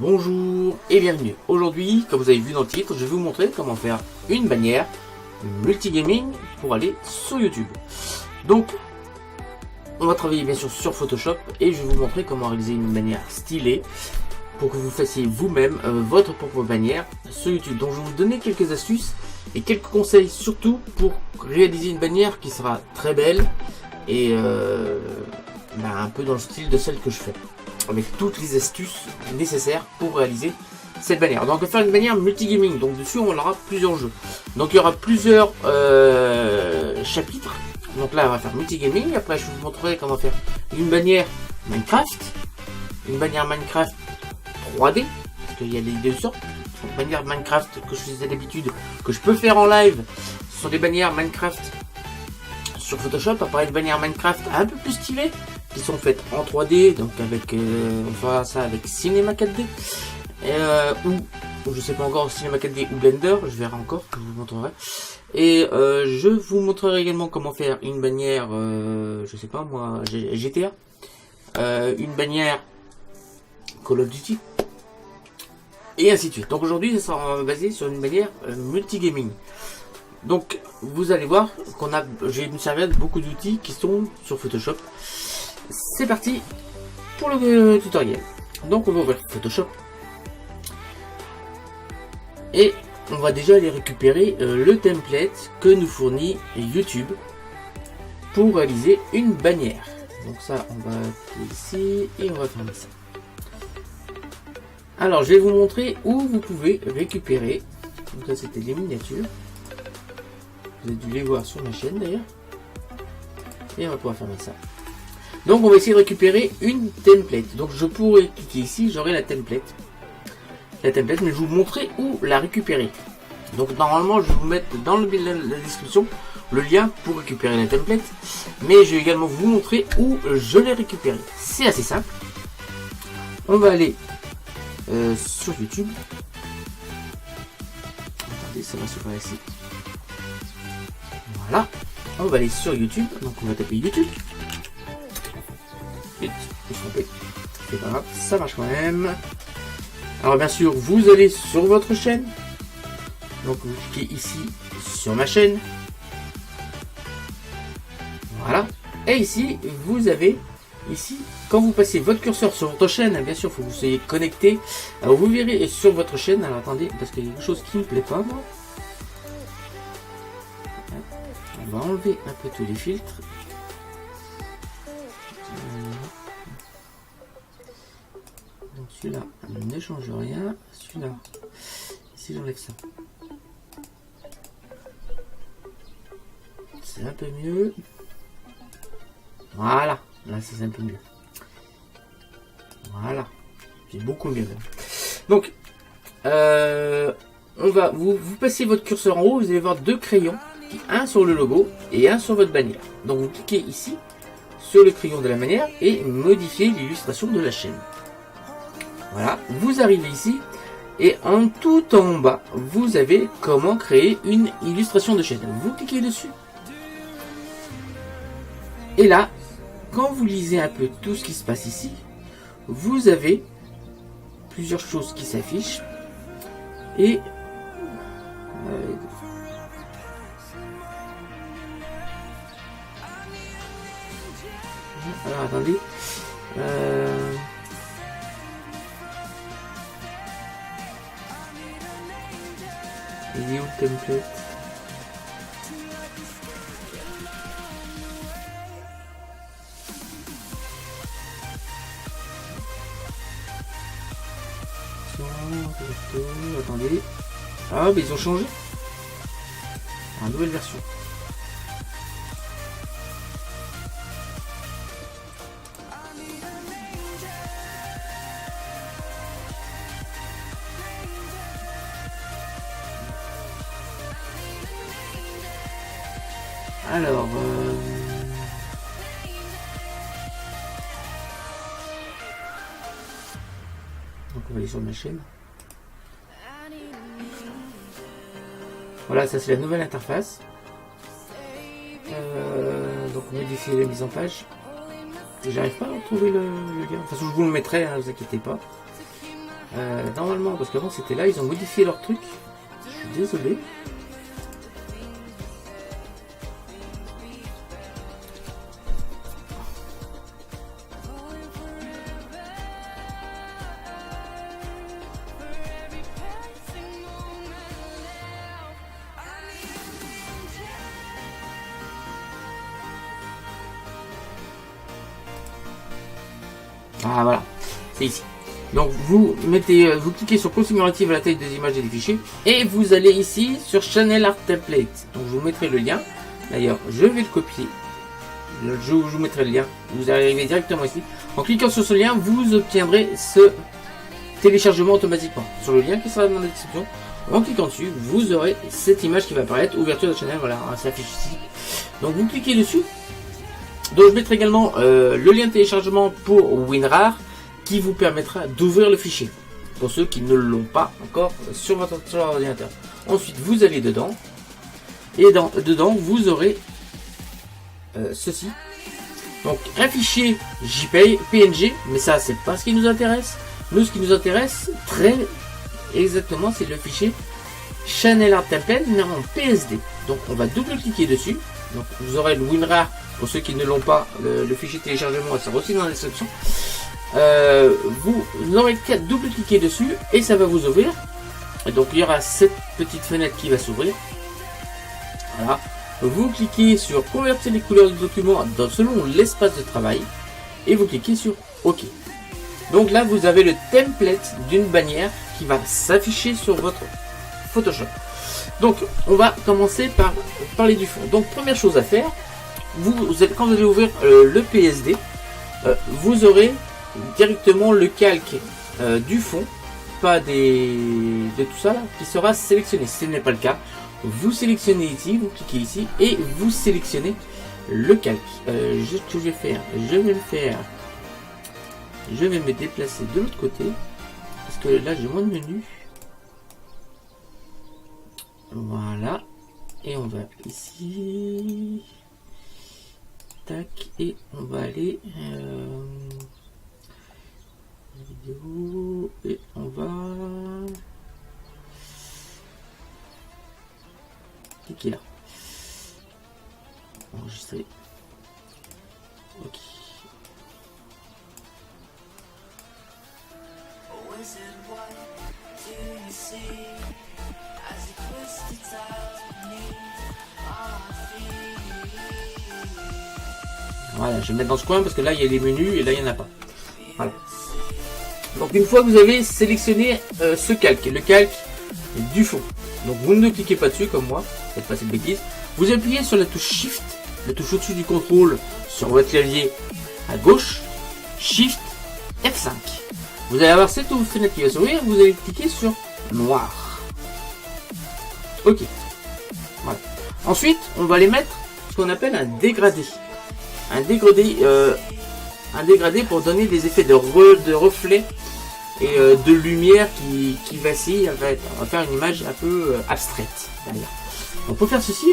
Bonjour et bienvenue. Aujourd'hui, comme vous avez vu dans le titre, je vais vous montrer comment faire une bannière multigaming pour aller sur YouTube. Donc, on va travailler bien sûr sur Photoshop et je vais vous montrer comment réaliser une bannière stylée pour que vous fassiez vous-même votre propre bannière sur YouTube. Donc, je vais vous donner quelques astuces et quelques conseils surtout pour réaliser une bannière qui sera très belle et un peu dans le style de celle que je fais, avec toutes les astuces nécessaires pour réaliser cette bannière. Donc on va faire une bannière multigaming, donc dessus on aura plusieurs jeux. Donc il y aura plusieurs chapitres. Donc là on va faire multigaming, après je vous montrerai comment faire une bannière Minecraft, une bannière Minecraft 3D, parce qu'il y a les deux sortes. Donc bannière Minecraft que je faisais d'habitude, que je peux faire en live, ce sont des bannières Minecraft sur Photoshop. Après une bannière Minecraft un peu plus stylée, qui sont faites en 3D, donc avec on fera ça avec Cinema 4D ou je sais pas encore, Cinema 4D ou Blender, je verrai encore, je vous montrerai. Et je vous montrerai également comment faire une bannière je sais pas moi, GTA, une bannière Call of Duty et ainsi de suite. Donc aujourd'hui ça sera basé sur une bannière multigaming. Donc vous allez voir qu'on a, j'ai me servir de beaucoup d'outils qui sont sur Photoshop. C'est parti pour le tutoriel. Donc on va ouvrir Photoshop et on va déjà aller récupérer le template que nous fournit YouTube pour réaliser une bannière. Donc ça on va cliquer ici et on va fermer ça. Alors je vais vous montrer où vous pouvez récupérer. Donc là c'était les miniatures. Vous avez dû les voir sur ma chaîne d'ailleurs. Et on va pouvoir fermer ça. Donc on va essayer de récupérer une template. Donc je pourrais cliquer ici, j'aurai la template. Mais je vais vous montrer où la récupérer. Donc normalement je vais vous mettre dans la description le lien pour récupérer la template. Mais je vais également vous montrer où je l'ai récupérée. C'est assez simple. On va aller sur YouTube. Attendez, ça va se faire ici. Voilà. On va aller sur YouTube. Donc on va taper YouTube. C'est pas grave, ça marche quand même. Alors bien sûr, vous allez sur votre chaîne. Donc vous cliquez ici sur ma chaîne. Voilà. Et ici, vous avez ici, quand vous passez votre curseur sur votre chaîne, bien sûr, il faut que vous soyez connecté. Alors vous verrez sur votre chaîne. Alors attendez, parce qu'il y a quelque chose qui me plaît pas moi. On va enlever un peu tous les filtres. Donc celui-là ne change rien, celui-là, ici j'enlève ça. C'est un peu mieux. Voilà, là c'est un peu mieux. Voilà, c'est beaucoup mieux même. Donc, on va vous passez votre curseur en haut, vous allez voir deux crayons, un sur le logo et un sur votre bannière. Donc vous cliquez ici sur le crayon de la bannière et modifier l'illustration de la chaîne. Voilà, vous arrivez ici et en tout en bas, vous avez comment créer une illustration de chaîne. Vous cliquez dessus. Et là, quand vous lisez un peu tout ce qui se passe ici, vous avez plusieurs choses qui s'affichent. Et alors attendez. Il est où le template? Attendez. Ah, mais ils ont changé. Une nouvelle version. Alors, donc on va aller sur ma chaîne. Voilà, ça c'est la nouvelle interface. Donc modifier la mise en page. J'arrive pas à retrouver le lien. De toute façon, je vous le mettrai, hein, ne vous inquiétez pas. Normalement, parce qu'avant c'était là, ils ont modifié leur truc. Je suis désolé. Ah voilà, c'est ici. Donc vous mettez, vous cliquez sur configurative à la taille des images et des fichiers et vous allez ici sur Channel Art Template. Donc je vous mettrai le lien. D'ailleurs, je vais le copier. Je vous mettrai le lien. Vous arrivez directement ici. En cliquant sur ce lien, vous obtiendrez ce téléchargement automatiquement. Sur le lien qui sera dans la description, en cliquant dessus, vous aurez cette image qui va apparaître. Ouverture de Channel, voilà, ça s'affiche ici. Donc vous cliquez dessus. Donc je mettrai également le lien de téléchargement pour WinRAR qui vous permettra d'ouvrir le fichier pour ceux qui ne l'ont pas encore sur votre ordinateur. Ensuite vous allez dedans et dedans vous aurez ceci. Donc un fichier JPEG, PNG, mais ça c'est pas ce qui nous intéresse. Nous ce qui nous intéresse très exactement c'est le fichier Channel Art Template mais en PSD. Donc on va double-cliquer dessus. Donc vous aurez le WinRAR pour ceux qui ne l'ont pas, le fichier téléchargement sera aussi dans la description. Vous n'aurez qu'à double-cliquer dessus et ça va vous ouvrir. Et donc il y aura cette petite fenêtre qui va s'ouvrir. Voilà. Vous cliquez sur convertir les couleurs du document selon l'espace de travail et vous cliquez sur OK. Donc là vous avez le template d'une bannière qui va s'afficher sur votre Photoshop. Donc on va commencer par parler du fond. Donc première chose à faire, quand vous allez ouvrir le PSD, vous aurez directement le calque du fond, pas de tout ça là, qui sera sélectionné. Si ce n'est pas le cas, vous sélectionnez ici, vous cliquez ici et vous sélectionnez le calque. Ce que je vais faire, je vais me déplacer de l'autre côté parce que là j'ai moins de menus. Voilà, et on va ici, tac, et on va aller vidéo et on va cliquer là, enregistrer. Ok. Voilà, je vais me mettre dans ce coin parce que là il y a les menus et là il n'y en a pas. Voilà. Donc une fois que vous avez sélectionné ce calque, le calque du fond, donc vous ne cliquez pas dessus comme moi, faites pas cette bêtise. Vous appuyez sur la touche Shift, la touche au-dessus du contrôle sur votre clavier à gauche, Shift F5. Vous allez avoir cette fenêtre qui va s'ouvrir, vous allez cliquer sur noir. Ok. Voilà. Ensuite, on va aller mettre ce qu'on appelle un dégradé. Un dégradé pour donner des effets de reflet et de lumière qui vacille. On va faire une image un peu abstraite d'ailleurs. Donc pour faire ceci,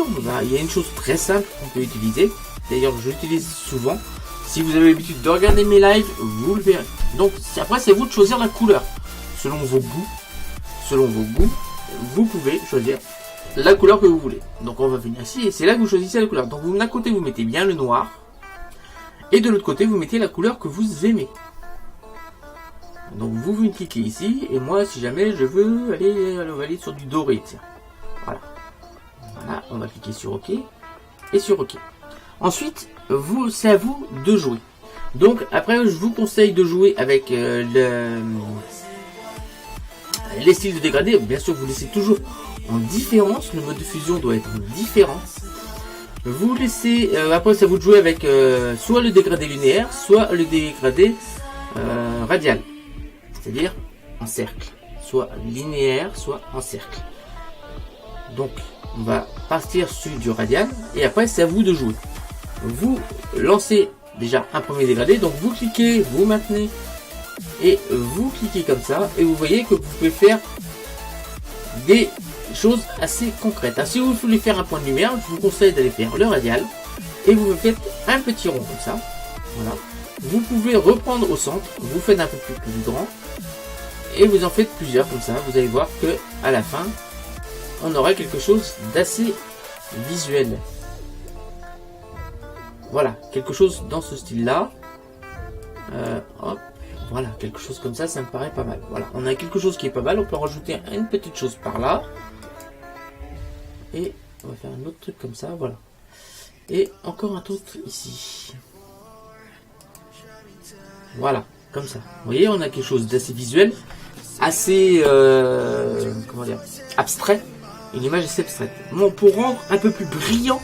il y a une chose très simple qu'on peut utiliser. D'ailleurs, je l'utilise souvent. Si vous avez l'habitude de regarder mes lives, vous le verrez. Donc après, c'est vous de choisir la couleur. Selon vos goûts, vous pouvez choisir la couleur que vous voulez. Donc on va venir ici et c'est là que vous choisissez la couleur. Donc d'un côté, vous mettez bien le noir. Et de l'autre côté, vous mettez la couleur que vous aimez. Donc vous venez cliquer ici. Et moi, si jamais je veux aller sur du doré. Tiens. Voilà. Voilà, on va cliquer sur OK. Et sur OK. Ensuite, c'est à vous de jouer. Donc après, je vous conseille de jouer avec les styles de dégradé. Bien sûr, vous laissez toujours en différence. Le mode de fusion doit être en différence. Vous laissez, après c'est à vous de jouer avec soit le dégradé linéaire, soit le dégradé radial, c'est-à-dire en cercle, soit linéaire, soit en cercle. Donc on va partir sur du radial et après c'est à vous de jouer. Vous lancez déjà un premier dégradé, donc vous cliquez, vous maintenez et vous cliquez comme ça et vous voyez que vous pouvez faire des choses assez concrètes. Si vous voulez faire un point de lumière, je vous conseille d'aller faire le radial et vous faites un petit rond comme ça. Voilà. Vous pouvez reprendre au centre, vous faites un peu plus grand Et vous en faites plusieurs comme ça, vous allez voir que à la fin, on aura quelque chose d'assez visuel. Voilà, quelque chose dans ce style-là. Hop, voilà, quelque chose comme ça, ça me paraît pas mal. Voilà, on a quelque chose qui est pas mal, on peut rajouter une petite chose par là. Et on va faire un autre truc comme ça, voilà. Et encore un truc ici. Voilà, comme ça. Vous voyez, on a quelque chose d'assez visuel, assez, comment dire, abstrait. Une image assez abstraite. Bon, pour rendre un peu plus brillant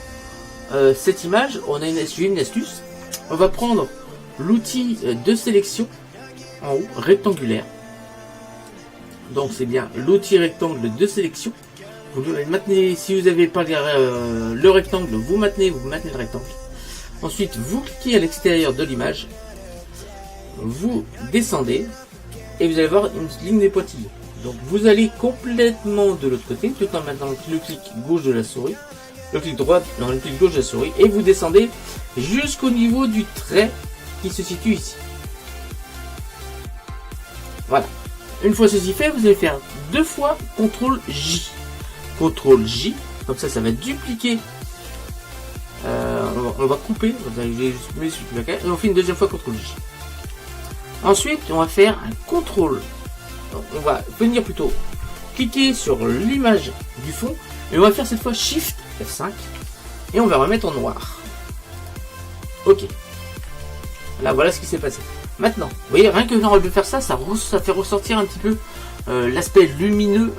cette image, on a une astuce. On va prendre l'outil de sélection en haut, rectangulaire. Donc c'est bien l'outil rectangle de sélection. Vous le maintenez, si vous n'avez pas le rectangle, vous maintenez le rectangle. Ensuite, vous cliquez à l'extérieur de l'image, vous descendez et vous allez voir une ligne des pointillés. Donc vous allez complètement de l'autre côté, tout en maintenant le clic gauche de la souris, le clic droit, non, le clic gauche de la souris, et vous descendez jusqu'au niveau du trait qui se situe ici. Voilà. Une fois ceci fait, vous allez faire 2 fois CTRL J. CTRL J, comme ça, ça va dupliquer. On va couper, et on fait une deuxième fois CTRL J. Ensuite, on va faire un CTRL. On va venir plutôt cliquer sur l'image du fond et on va faire cette fois Shift F5 et on va remettre en noir. Ok. Là, voilà ce qui s'est passé. Maintenant, vous voyez, rien que de faire ça, ça fait ressortir un petit peu l'aspect lumineux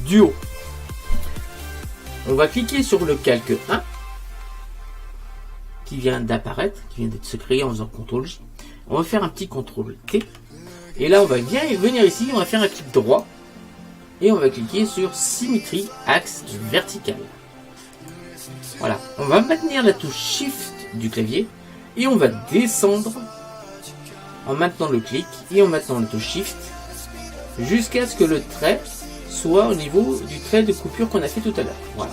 du haut. On va cliquer sur le calque 1 qui vient d'apparaître, qui vient d'être se créer en faisant CTRL J. On va faire un petit CTRL T. Et là, on va bien venir ici, on va faire un clic droit. Et on va cliquer sur symétrie, axe vertical. Voilà. On va maintenir la touche Shift du clavier. Et on va descendre en maintenant le clic et en maintenant la touche Shift. Jusqu'à ce que le trait soit au niveau du trait de coupure qu'on a fait tout à l'heure. Voilà.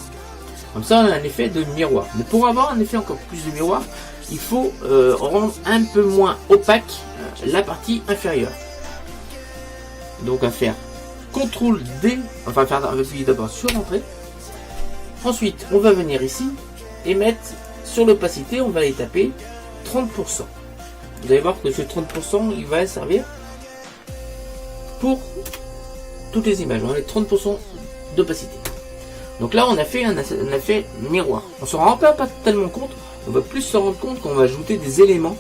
Comme ça, on a un effet de miroir. Mais pour avoir un effet encore plus de miroir, il faut rendre un peu moins opaque la partie inférieure. Donc à faire CTRL D, enfin faire appuyer d'abord sur Entrée. Ensuite, on va venir ici et mettre sur l'opacité, on va y taper 30%. Vous allez voir que ce 30%, il va servir pour toutes les images. On a 30% d'opacité. Donc là, on a fait un effet miroir. On ne se rend pas tellement compte. On va plus se rendre compte qu'on va ajouter des éléments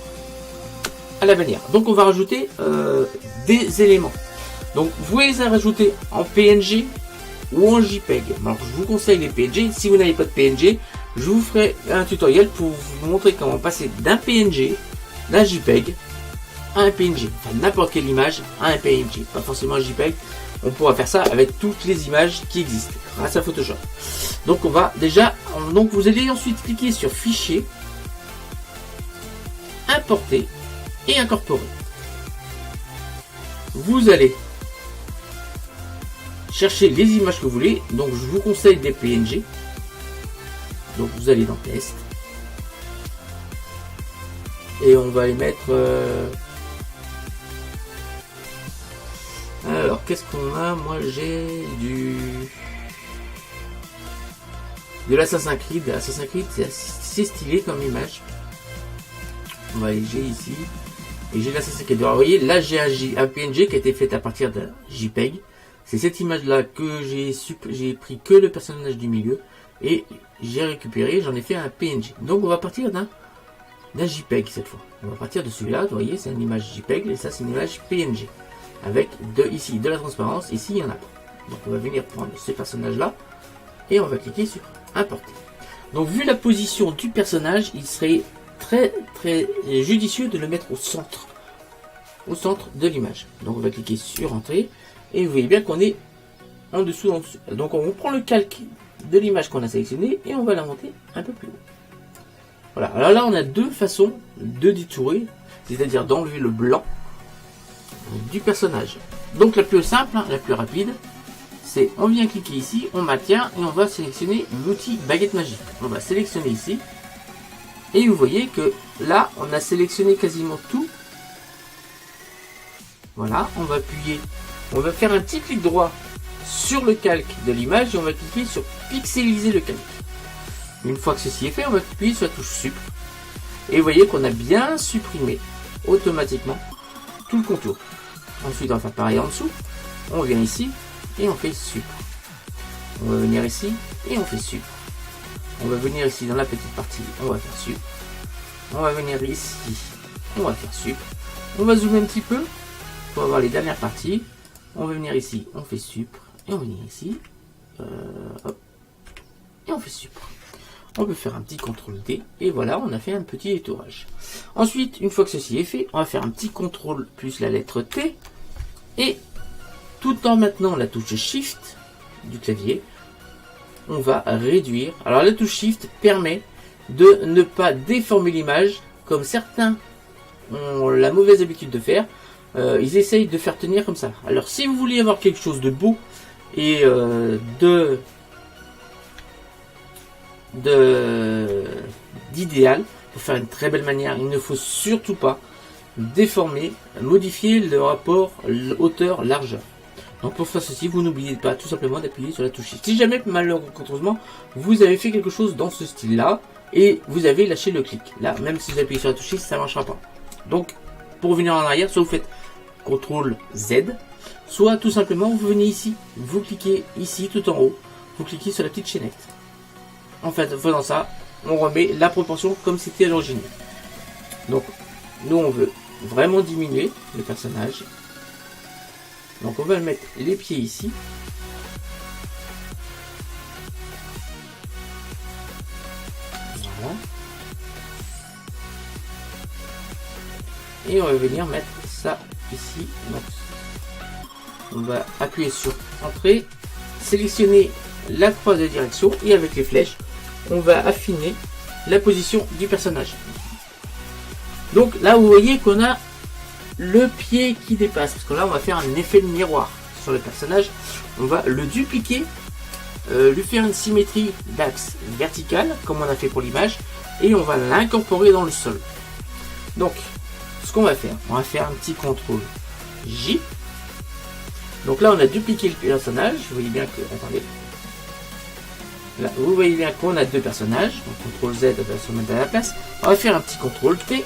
à la bannière. Donc on va rajouter des éléments. Donc vous pouvez les rajouter en PNG ou en JPEG. Alors je vous conseille les PNG. Si vous n'avez pas de PNG, je vous ferai un tutoriel pour vous montrer comment passer d'un PNG, d'un JPEG à un PNG. Enfin n'importe quelle image à un PNG. Pas forcément un JPEG. On pourra faire ça avec toutes les images qui existent grâce à Photoshop. Donc on va déjà, donc vous allez ensuite cliquer sur Fichier, Importer et Incorporer. Vous allez chercher les images que vous voulez. Donc je vous conseille des PNG. Donc vous allez dans Test et on va les mettre. Alors qu'est-ce qu'on a? Moi j'ai de l'Assassin's Creed. Assassin's Creed, c'est assez stylé comme image. On va aller, j'ai ici et j'ai l'Assassin's Creed. Alors vous voyez, là j'ai un PNG qui a été fait à partir d'un JPEG. C'est cette image là que j'ai pris que le personnage du milieu et j'ai récupéré, j'en ai fait un PNG. Donc on va partir d'un JPEG cette fois. On va partir de celui-là. Vous voyez, c'est une image JPEG et ça c'est une image PNG avec ici de la transparence. Ici il y en a pas. Donc on va venir prendre ce personnage là et on va cliquer sur Importer. Donc vu la position du personnage, il serait très judicieux de le mettre au centre de l'image. Donc on va cliquer sur Entrée et vous voyez bien qu'on est en dessous. Donc on prend le calque de l'image qu'on a sélectionnée et on va la monter un peu plus haut. Voilà, alors là on a deux façons de détourer, c'est-à-dire d'enlever le blanc du personnage. Donc la plus simple, la plus rapide, c'est on vient cliquer ici, on maintient et on va sélectionner l'outil baguette magique. On va sélectionner ici et vous voyez que là on a sélectionné quasiment tout. Voilà, on va appuyer on va faire un petit clic droit sur le calque de l'image et on va cliquer sur pixeliser le calque. Une fois que ceci est fait, on va appuyer sur la touche Sup. Et vous voyez qu'on a bien supprimé automatiquement tout le contour. Ensuite, on va faire pareil en dessous. On vient ici et on fait Sup. On va venir ici et on fait Sup. On va venir ici dans la petite partie, on va faire Sup. On va venir ici, on va faire Sup. On va zoomer un petit peu pour avoir les dernières parties. On va venir ici, on fait Sup. Et on va venir ici. Hop, et on fait Sup. On peut faire un petit CTRL D. Et voilà, on a fait un petit étourage. Ensuite, une fois que ceci est fait, on va faire un petit CTRL plus la lettre T. Et tout en maintenant la touche Shift du clavier, on va réduire. Alors la touche Shift permet de ne pas déformer l'image comme certains ont la mauvaise habitude de faire. Ils essayent de faire tenir comme ça. Alors si vous voulez avoir quelque chose de beau et d'idéal, pour faire une très belle manière, il ne faut surtout pas déformer, modifier le rapport hauteur-largeur. Donc pour faire ceci, vous n'oubliez pas tout simplement d'appuyer sur la touche Shift. Si jamais malheureusement vous avez fait quelque chose dans ce style là et vous avez lâché le clic, là même si vous appuyez sur la touche Shift, ça ne marchera pas. Donc pour revenir en arrière, soit vous faites CTRL Z, soit tout simplement vous venez ici, vous cliquez ici tout en haut, vous cliquez sur la petite chaînette. En fait, en faisant ça, on remet la proportion comme c'était à l'origine. Donc nous on veut vraiment diminuer le personnage. Donc on va mettre les pieds ici. Voilà. Et on va venir mettre ça ici. Donc, on va appuyer sur Entrée, sélectionner la croix de direction et avec les flèches, on va affiner la position du personnage. Donc là vous voyez qu'on a le pied qui dépasse, parce que là on va faire un effet de miroir sur le personnage. On va le dupliquer, lui faire une symétrie d'axe verticale comme on a fait pour l'image, et on va l'incorporer dans le sol. Donc ce qu'on va faire, on va faire un petit CTRL J. Donc là on a dupliqué le personnage. Vous voyez bien que, attendez, là vous voyez bien qu'on a deux personnages. Donc CTRL Z va se mettre à la place. On va faire un petit CTRL T,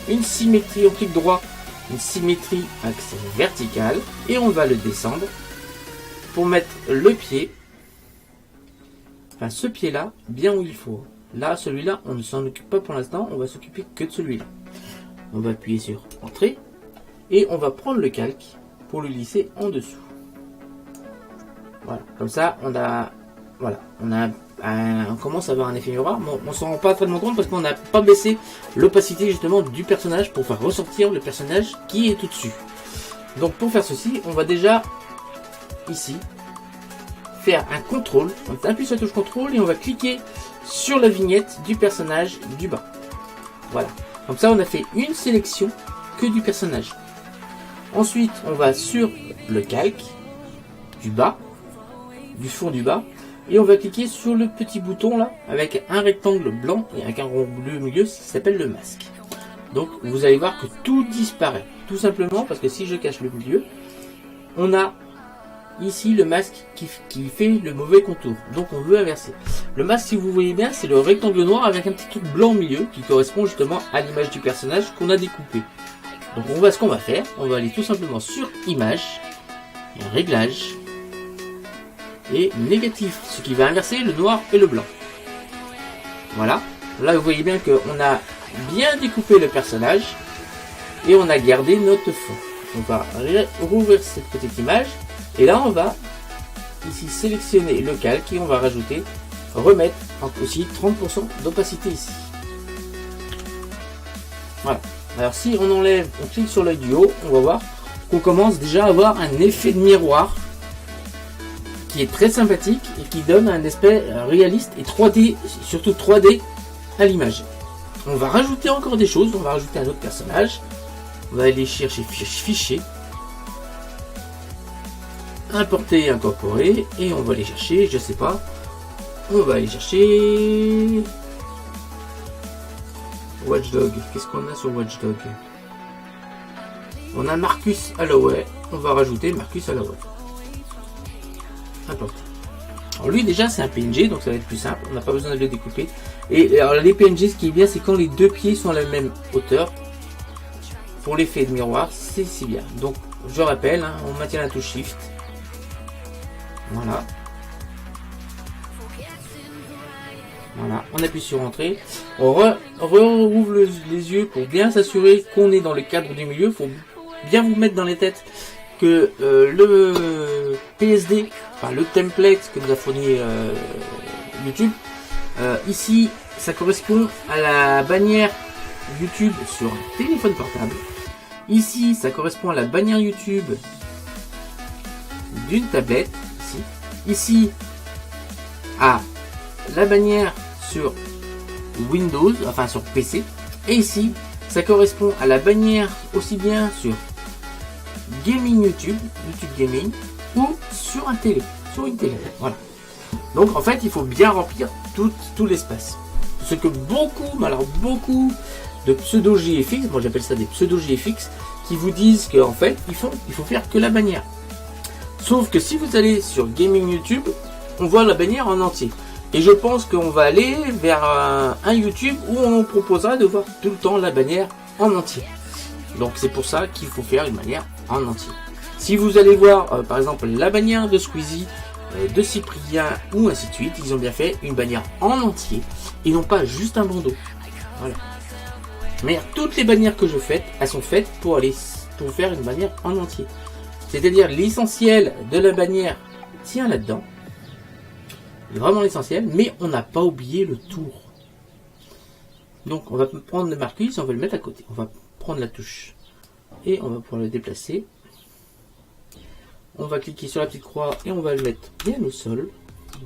une symétrie au clic droit, une symétrie axe verticale, et on va le descendre pour mettre le pied, enfin ce pied là, bien où il faut. Là, celui-là, on ne s'en occupe pas pour l'instant, on va s'occuper que de celui-là. On va appuyer sur Entrée, et on va prendre le calque pour le glisser en dessous. Voilà, comme ça, on commence à avoir un effet miroir. Bon, on s'en rend pas tellement compte parce qu'on n'a pas baissé l'opacité justement du personnage pour faire ressortir le personnage qui est tout dessus. Donc pour faire ceci, on va déjà ici faire un CTRL. On appuie sur la touche CTRL et on va cliquer sur la vignette du personnage du bas. Voilà. Comme ça, on a fait une sélection que du personnage. Ensuite, on va sur le calque du bas, du fond du bas. Et on va cliquer sur le petit bouton là, avec un rectangle blanc et avec un rond bleu au milieu, qui s'appelle le masque. Donc vous allez voir que tout disparaît. Tout simplement parce que si je cache le milieu, on a ici le masque qui fait le mauvais contour. Donc on veut inverser. Le masque, si vous voyez bien, c'est le rectangle noir avec un petit truc blanc au milieu qui correspond justement à l'image du personnage qu'on a découpé. Donc ce qu'on va faire, on va aller tout simplement sur Image, Réglage, et négatif, ce qui va inverser le noir et le blanc. Voilà, là vous voyez bien qu'on a bien découpé le personnage et on a gardé notre fond. On va rouvrir cette petite image et là on va ici sélectionner le calque et on va rajouter, remettre aussi 30% d'opacité ici. Voilà, alors si on enlève, on clique sur l'œil du haut, on va voir qu'on commence déjà à avoir un effet de miroir qui est très sympathique et qui donne un aspect réaliste et 3D, surtout 3D à l'image. On va rajouter encore des choses, on va rajouter un autre personnage, on va aller chercher Fichier, Importer, Incorporer, et on va aller chercher, je sais pas, on va aller chercher Watchdog. Qu'est-ce qu'on a sur Watchdog? On a Marcus Holloway, on va rajouter Marcus à la voix. Important. Alors lui déjà c'est un PNG, donc ça va être plus simple, on n'a pas besoin de le découper. Et alors les PNG, ce qui est bien, c'est quand les deux pieds sont à la même hauteur. Pour l'effet de miroir, c'est si bien. Donc je rappelle, hein, on maintient la touche Shift. Voilà. Voilà, on appuie sur Entrée. On rouvre les yeux pour bien s'assurer qu'on est dans le cadre du milieu. Il faut bien vous mettre dans les têtes que le PSD, enfin le template que nous a fourni YouTube, ici ça correspond à la bannière YouTube sur un téléphone portable. Ici ça correspond à la bannière YouTube d'une tablette. Ici à la bannière sur Windows, enfin sur PC. Et ici ça correspond à la bannière aussi bien sur Gaming YouTube Gaming, ou sur un télé, sur une télé. Voilà. Donc en fait il faut bien remplir tout l'espace. Ce que beaucoup, mais alors beaucoup de pseudo GFX, moi j'appelle ça des pseudo GFX, qui vous disent qu'en fait il faut faire que la bannière. Sauf que si vous allez sur Gaming YouTube, on voit la bannière en entier. Et je pense qu'on va aller vers un YouTube où on proposera de voir tout le temps la bannière en entier. Donc c'est pour ça qu'il faut faire une bannière en entier. Si vous allez voir par exemple la bannière de Squeezie, de Cyprien ou ainsi de suite, ils ont bien fait une bannière en entier et non pas juste un bandeau. Voilà. Mais toutes les bannières que je fais, elles sont faites pour faire une bannière en entier. C'est-à-dire l'essentiel de la bannière tient là-dedans. Vraiment l'essentiel, mais on n'a pas oublié le tour. Donc on va prendre le Marcus, on va le mettre à côté. On va prendre la touche et on va pouvoir le déplacer. On va cliquer sur la petite croix et on va le mettre bien au sol.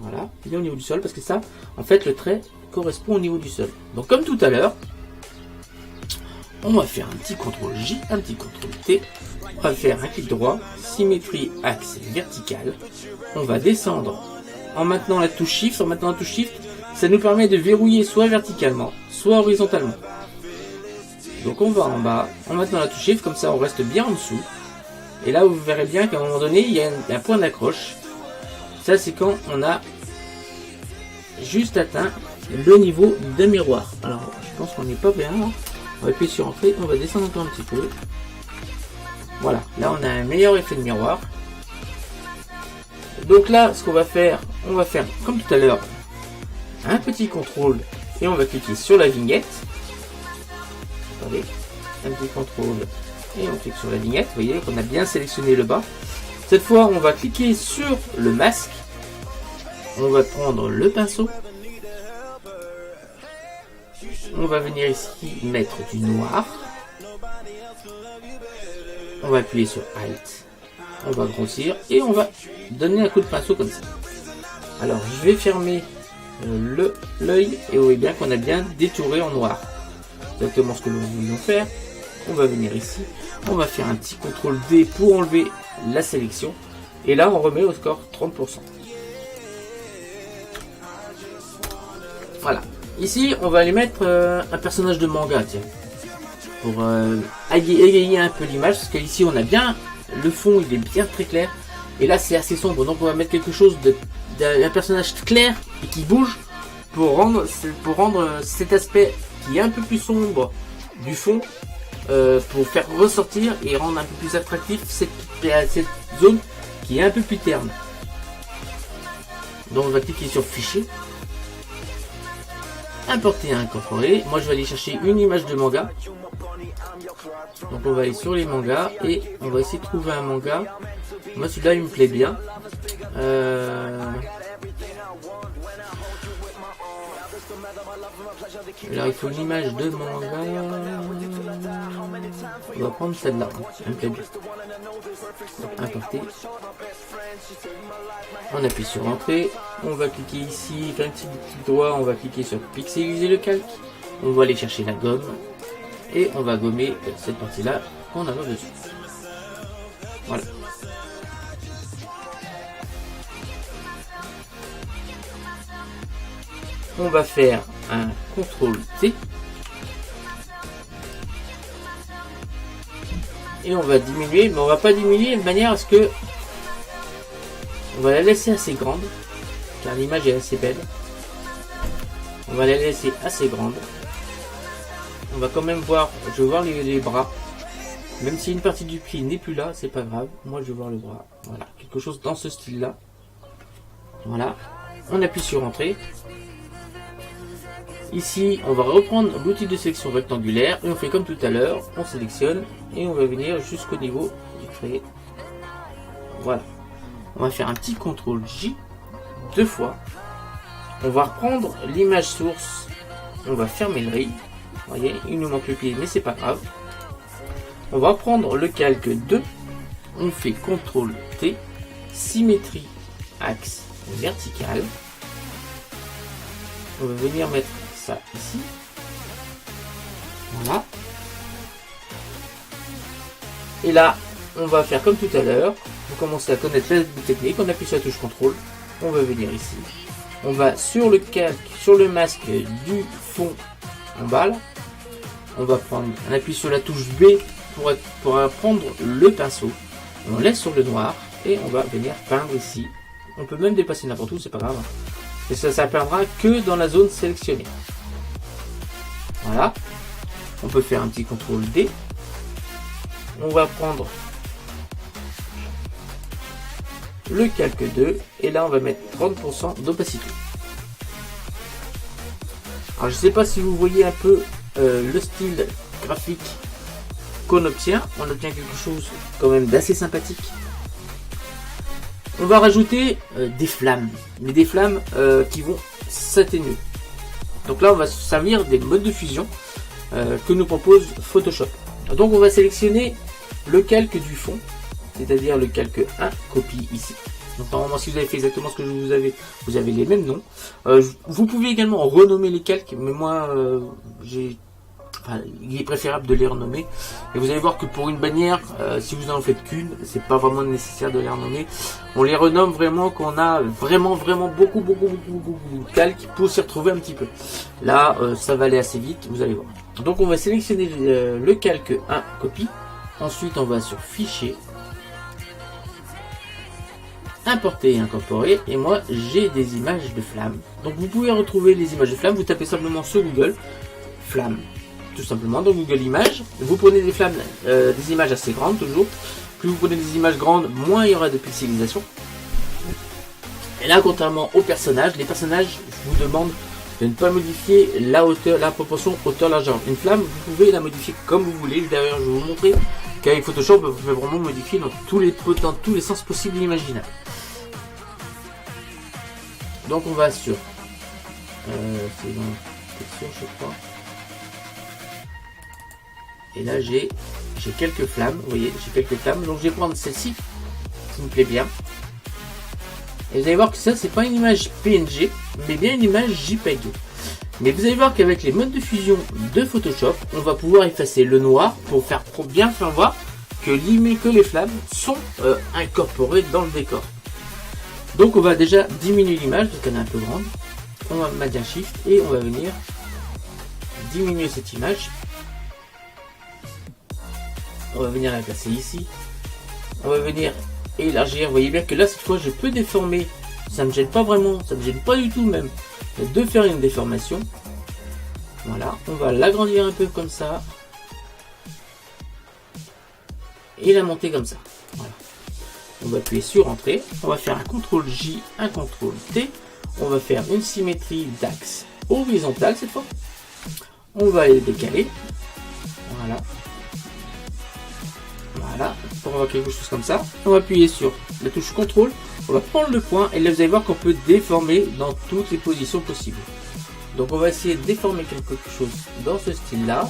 Voilà, bien au niveau du sol, parce que ça, en fait, le trait correspond au niveau du sol. Donc comme tout à l'heure, on va faire un petit CTRL J, un petit CTRL T. On va faire un clic droit, symétrie axe vertical. On va descendre en maintenant la touche Shift. En maintenant la touche Shift, ça nous permet de verrouiller soit verticalement, soit horizontalement. Donc on va en bas, en maintenant la touche Shift, comme ça on reste bien en dessous. Et là vous verrez bien qu'à un moment donné, il y a un point d'accroche. Ça c'est quand on a juste atteint le niveau de miroir. Alors je pense qu'on n'est pas bien. On va appuyer sur Entrée, on va descendre encore un petit peu. Voilà, là on a un meilleur effet de miroir. Donc là, ce qu'on va faire comme tout à l'heure, un petit contrôle et on va cliquer sur la vignette. Attendez, un petit contrôle et on clique sur la vignette. Vous voyez qu'on a bien sélectionné le bas. Cette fois, on va cliquer sur le masque. On va prendre le pinceau. On va venir ici mettre du noir. On va appuyer sur Alt. On va grossir et on va donner un coup de pinceau comme ça. Alors je vais fermer l'œil et vous voyez bien qu'on a bien détouré en noir. Exactement ce que nous voulions faire. On va venir ici. On va faire un petit CTRL D pour enlever la sélection. Et là on remet au score 30%. Voilà. Ici on va aller mettre un personnage de manga, tiens. Pour égayer un peu l'image. Parce qu'ici on a bien... Le fond il est bien très clair et là c'est assez sombre, donc on va mettre quelque chose d'un personnage clair et qui bouge pour rendre cet aspect qui est un peu plus sombre du fond, pour faire ressortir et rendre un peu plus attractif cette zone qui est un peu plus terne. Donc on va cliquer sur Fichier, importer à incorporer. Moi je vais aller chercher une image de manga. Donc on va aller sur les mangas et on va essayer de trouver un manga. Moi celui-là il me plaît bien. Alors il faut une image de manga. On va prendre celle-là. Elle me plaît bien. Donc, importer. On appuie sur Entrée. On va cliquer ici, faire un petit doigt. On va cliquer sur pixeliser le calque. On va aller chercher la gomme. Et on va gommer cette partie-là qu'on a dessus. Voilà. On va faire un CTRL T. Et on va diminuer, mais on va pas diminuer de manière à ce que on va la laisser assez grande, car l'image est assez belle. On va la laisser assez grande. On va quand même voir, je vais voir les bras. Même si une partie du pied n'est plus là, c'est pas grave. Moi je vais voir le bras. Voilà, quelque chose dans ce style là. Voilà, on appuie sur entrée. Ici, on va reprendre l'outil de sélection rectangulaire et on fait comme tout à l'heure, on sélectionne et on va venir jusqu'au niveau du trait. Voilà. On va faire un petit CTRL J 2 fois. On va reprendre l'image source. On va fermer le riz. Vous voyez, il nous manque le pied, mais c'est pas grave. On va prendre le calque 2. On fait CTRL T. Symétrie axe vertical. On va venir mettre ça ici. Voilà. Et là, on va faire comme tout à l'heure. Vous commencez à connaître la technique. On appuie sur la touche CTRL. On va venir ici. On va sur le calque, sur le masque du fond en bas. Là. On va prendre, on appuie sur la touche B pour prendre le pinceau. On laisse sur le noir et on va venir peindre ici. On peut même dépasser n'importe où, c'est pas grave. Et ça peindra que dans la zone sélectionnée. Voilà. On peut faire un petit CTRL D. On va prendre le calque 2 et là on va mettre 30% d'opacité. Alors je sais pas si vous voyez un peu le style graphique qu'on obtient. On obtient quelque chose quand même d'assez sympathique. On va rajouter des flammes, mais des flammes qui vont s'atténuer. Donc là on va se servir des modes de fusion que nous propose Photoshop. Donc on va sélectionner le calque du fond, c'est-à-dire le calque 1, copie ici. Donc normalement si vous avez fait exactement ce que je vous avez les mêmes noms. Vous pouvez également renommer les calques, mais moi il est préférable de les renommer. Et vous allez voir que pour une bannière, si vous n'en faites qu'une, c'est pas vraiment nécessaire de les renommer. On les renomme vraiment quand on a vraiment beaucoup de calques pour s'y retrouver un petit peu. Là, ça va aller assez vite, vous allez voir. Donc on va sélectionner le calque 1 copie. Ensuite on va sur fichier, importer et incorporer, et moi j'ai des images de flammes. Donc vous pouvez retrouver les images de flammes, vous tapez simplement sur Google flammes, tout simplement dans Google Images. Vous prenez des flammes, des images assez grandes toujours. Plus vous prenez des images grandes, moins il y aura de pixelisation. Et là, contrairement aux personnages, les personnages, je vous demande de ne pas modifier la hauteur, la proportion hauteur-largeur. Une flamme, vous pouvez la modifier comme vous voulez. D'ailleurs, je vais vous montrer qu'avec Photoshop, vous pouvez vraiment modifier dans tous les sens possibles et imaginables. Donc on va sur c'est dans texture, je crois. Et là j'ai quelques flammes, vous voyez, j'ai quelques flammes. Donc je vais prendre celle-ci qui me plaît bien. Et vous allez voir que ça c'est pas une image PNG, mais bien une image JPEG. Mais vous allez voir qu'avec les modes de fusion de Photoshop, on va pouvoir effacer le noir pour bien faire voir que les flammes sont incorporées dans le décor. Donc on va déjà diminuer l'image parce qu'elle est un peu grande. On va mettre un Shift et on va venir diminuer cette image. On va venir la placer ici. On va venir élargir. Vous voyez bien que là cette fois je peux déformer. Ça me gêne pas vraiment, ça me gêne pas du tout même de faire une déformation. Voilà, on va l'agrandir un peu comme ça. Et la monter comme ça. Voilà. On va appuyer sur Entrée. On va faire un CTRL J, un CTRL T. On va faire une symétrie d'axe horizontale cette fois. On va les décaler. Voilà. Voilà. Pour avoir quelque chose comme ça. On va appuyer sur la touche CTRL. On va prendre le point. Et là, vous allez voir qu'on peut déformer dans toutes les positions possibles. Donc, on va essayer de déformer quelque chose dans ce style-là.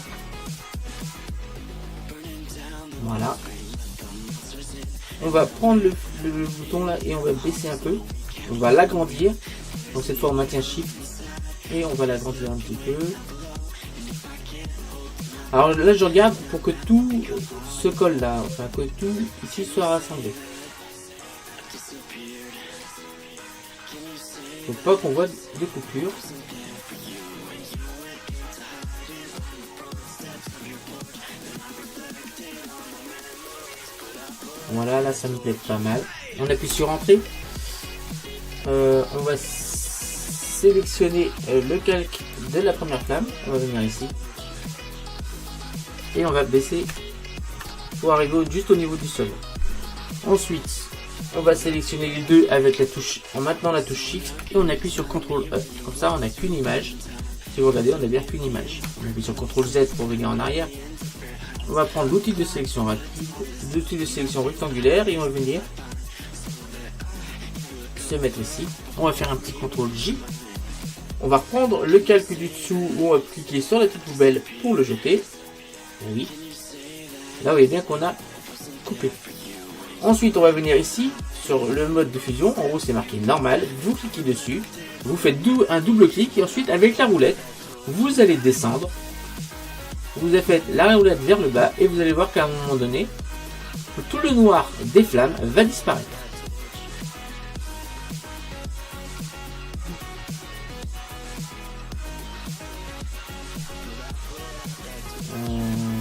Voilà. On va prendre le bouton là et on va baisser un peu. On va l'agrandir. Donc cette fois on maintient Shift et on va l'agrandir un petit peu. Alors là je regarde pour que tout se colle là, enfin que tout ici soit rassemblé. Faut pas qu'on voit des coupures. Voilà, là ça me plaît pas mal. On appuie sur entrée. On va sélectionner le calque de la première flamme. On va venir ici. Et on va baisser pour arriver juste au niveau du sol. Ensuite, on va sélectionner les deux avec la touche, en maintenant la touche Shift, et on appuie sur CTRL E. Comme ça, on n'a qu'une image. Si vous regardez, on a bien qu'une image. On appuie sur CTRL Z pour venir en arrière. On va prendre l'outil de sélection rapide, l'outil de sélection rectangulaire, et on va venir se mettre ici. On va faire un petit CTRL J. On va reprendre le calque du dessous où on va cliquer sur la petite poubelle pour le jeter. Oui. Là, vous voyez bien qu'on a coupé. Ensuite, on va venir ici sur le mode de fusion. En haut, c'est marqué normal. Vous cliquez dessus. Vous faites un double clic et ensuite, avec la roulette, vous allez descendre. Vous faites la roulette vers le bas et vous allez voir qu'à un moment donné, tout le noir des flammes va disparaître.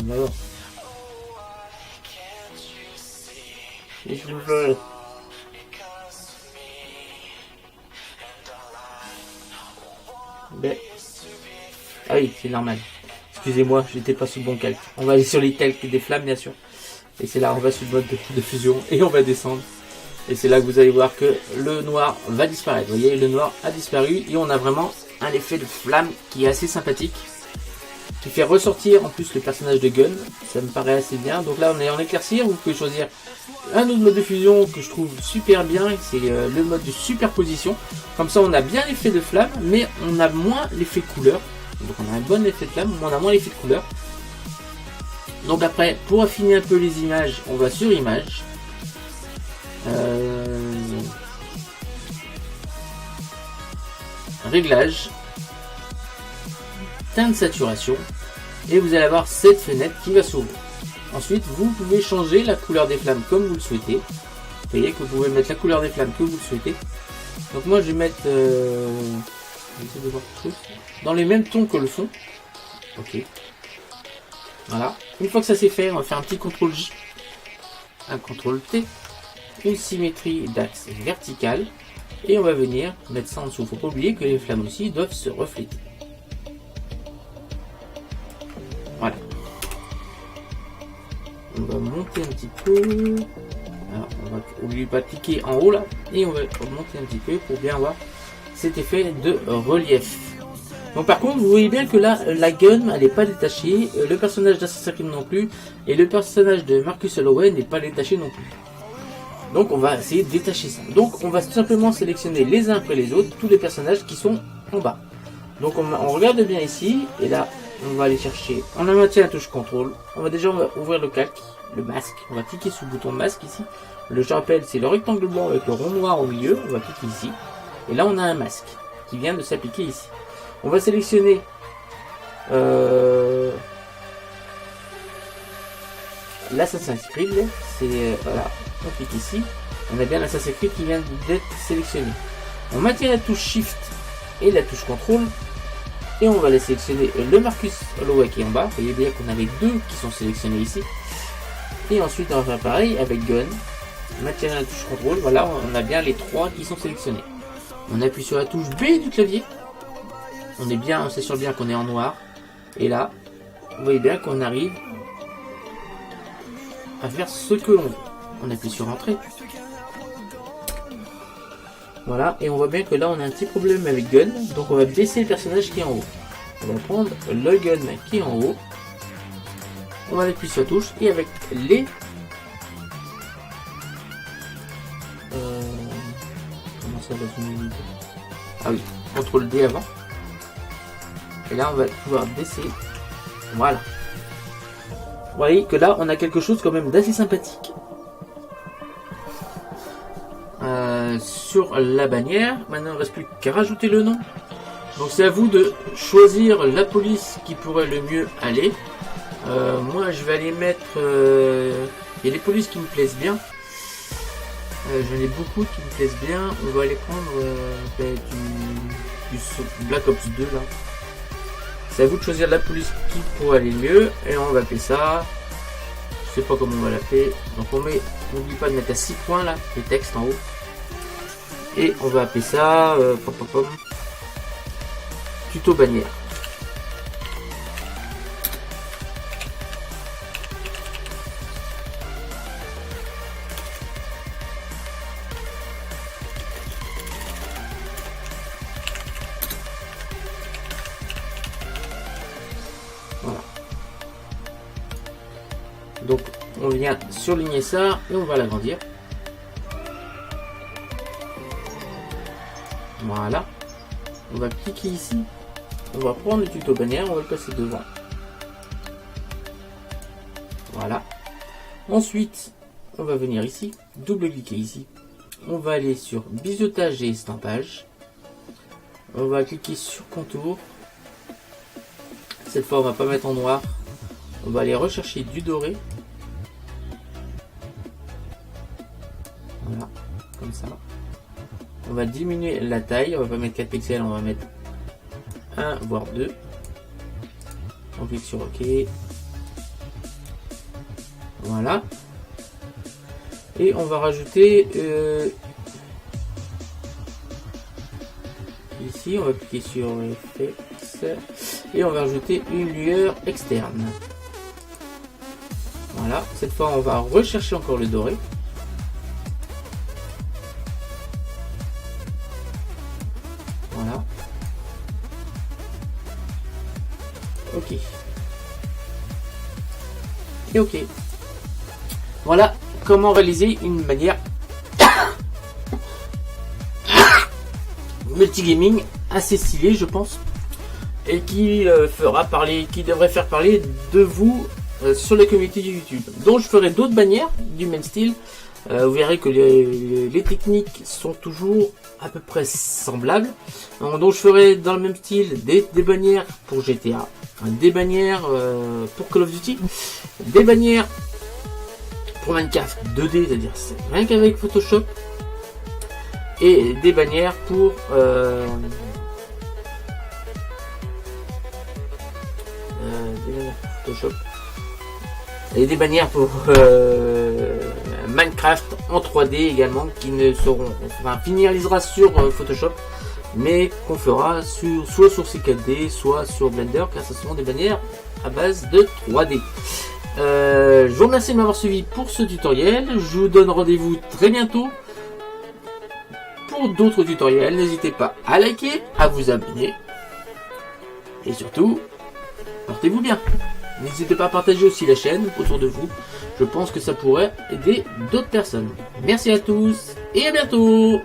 D'abord. Et je veux... Ah oui, c'est normal. Excusez-moi, j'étais pas sous le bon calque. On va aller sur les calques des flammes, bien sûr. Et c'est là, on va sur le mode de fusion et on va descendre. Et c'est là que vous allez voir que le noir va disparaître. Vous voyez, le noir a disparu et on a vraiment un effet de flamme qui est assez sympathique. Qui fait ressortir en plus le personnage de Gun. Ça me paraît assez bien. Donc là, on est en éclaircir. Vous pouvez choisir un autre mode de fusion que je trouve super bien. C'est le mode de superposition. Comme ça, on a bien l'effet de flamme, mais on a moins l'effet couleur. Donc on a un bon effet de flamme, mais on a moins l'effet de couleur. Donc après, pour affiner un peu les images, on va sur Images. Réglage. Teinte de saturation. Et vous allez avoir cette fenêtre qui va s'ouvrir. Ensuite, vous pouvez changer la couleur des flammes comme vous le souhaitez. Vous voyez que vous pouvez mettre la couleur des flammes que vous le souhaitez. Donc moi je vais mettre dans les mêmes tons que le fond. Ok. Voilà. Une fois que ça c'est fait, on va faire un petit CTRL J, un CTRL T, une symétrie d'axe verticale, et on va venir mettre ça en dessous. Faut pas oublier que les flammes aussi doivent se refléter. Voilà. On va monter un petit peu. Alors, on va n'oubliez pas de cliquer en haut là, et on va monter un petit peu pour bien voir cet effet de relief. Donc par contre, vous voyez bien que là, la gun, elle n'est pas détachée, le personnage d'Assassin's Creed non plus, et le personnage de Marcus Holloway n'est pas détaché non plus. Donc on va essayer de détacher ça. Donc on va tout simplement sélectionner les uns après les autres, tous les personnages qui sont en bas. Donc on regarde bien ici, et là, on va aller chercher, on a maintient la touche contrôle, on va déjà ouvrir le calque, le masque, on va cliquer sur le bouton masque ici. Je rappelle, c'est le rectangle blanc avec le rond noir au milieu, on va cliquer ici. Et là on a un masque qui vient de s'appliquer ici. On va sélectionner l'Assassin's Creed, c'est voilà, on clique ici, on a bien l'Assassin's Creed qui vient d'être sélectionné. On maintient la touche Shift et la touche Contrôle, et on va aller sélectionner le Marcus Holloway qui est en bas. Vous voyez bien qu'on a les deux qui sont sélectionnés ici. Et ensuite on va faire pareil avec Gun, maintient la touche Contrôle, voilà, on a bien les trois qui sont sélectionnés. On appuie sur la touche B du clavier. On est bien, on s'assure bien qu'on est en noir. Et là, vous voyez bien qu'on arrive à faire ce que l'on veut. On appuie sur Entrée. Voilà, et on voit bien que là on a un petit problème avec Gun. Donc on va baisser le personnage qui est en haut. On va prendre le Gun qui est en haut. On va appuyer sur la touche et avec les... comment ça va se mettre ? Ah oui, CTRL D avant. Et là on va pouvoir baisser. Voilà. Vous voyez que là on a quelque chose quand même d'assez sympathique. Sur la bannière, maintenant il ne reste plus qu'à rajouter le nom. Donc c'est à vous de choisir la police qui pourrait le mieux aller. Moi je vais aller mettre... il y a des polices qui me plaisent bien. J'en ai beaucoup qui me plaisent bien. On va aller prendre du Black Ops 2 là. C'est à vous de choisir la police qui pourrait aller mieux. Et on va appeler ça... Je sais pas comment on va l'appeler. Donc on met N'oublie pas de mettre à 6 points là, les textes en haut. Et on va appeler ça tuto bannière. Voilà. Donc on vient surligner ça et on va l'agrandir. Voilà. On va cliquer ici. On va prendre le tuto bannière, on va le passer devant. Voilà. Ensuite, on va venir ici, double-cliquer ici. On va aller sur biseautage et estampage. On va cliquer sur contour. Cette fois, on va pas mettre en noir. On va aller rechercher du doré. Voilà, comme ça. On va diminuer la taille. On va pas mettre 4 pixels, on va mettre 1 voire 2. On clique sur OK. Voilà. Et on va rajouter ici, on va cliquer sur Effects et on va rajouter une lueur externe. Voilà, cette fois on va rechercher encore le doré. Voilà. OK. Et OK. Voilà comment réaliser une manière multigaming assez stylée, je pense, et qui devrait faire parler de vous sur la communauté de YouTube. Donc je ferai d'autres bannières du même style. Vous verrez que les techniques sont toujours à peu près semblables. Donc je ferai dans le même style des bannières pour GTA, des bannières pour Call of Duty, des bannières pour Minecraft 2D, c'est-à-dire rien qu'avec Photoshop, et des bannières pour Photoshop et des bannières pour Minecraft en 3D également, qui ne seront, enfin, finalisera sur Photoshop, mais qu'on fera soit sur C4D, soit sur Blender, car ce seront des bannières à base de 3D. Je vous remercie de m'avoir suivi pour ce tutoriel. Je vous donne rendez-vous très bientôt pour d'autres tutoriels. N'hésitez pas à liker, à vous abonner et surtout, portez-vous bien. N'hésitez pas à partager aussi la chaîne autour de vous. Je pense que ça pourrait aider d'autres personnes. Merci à tous et à bientôt.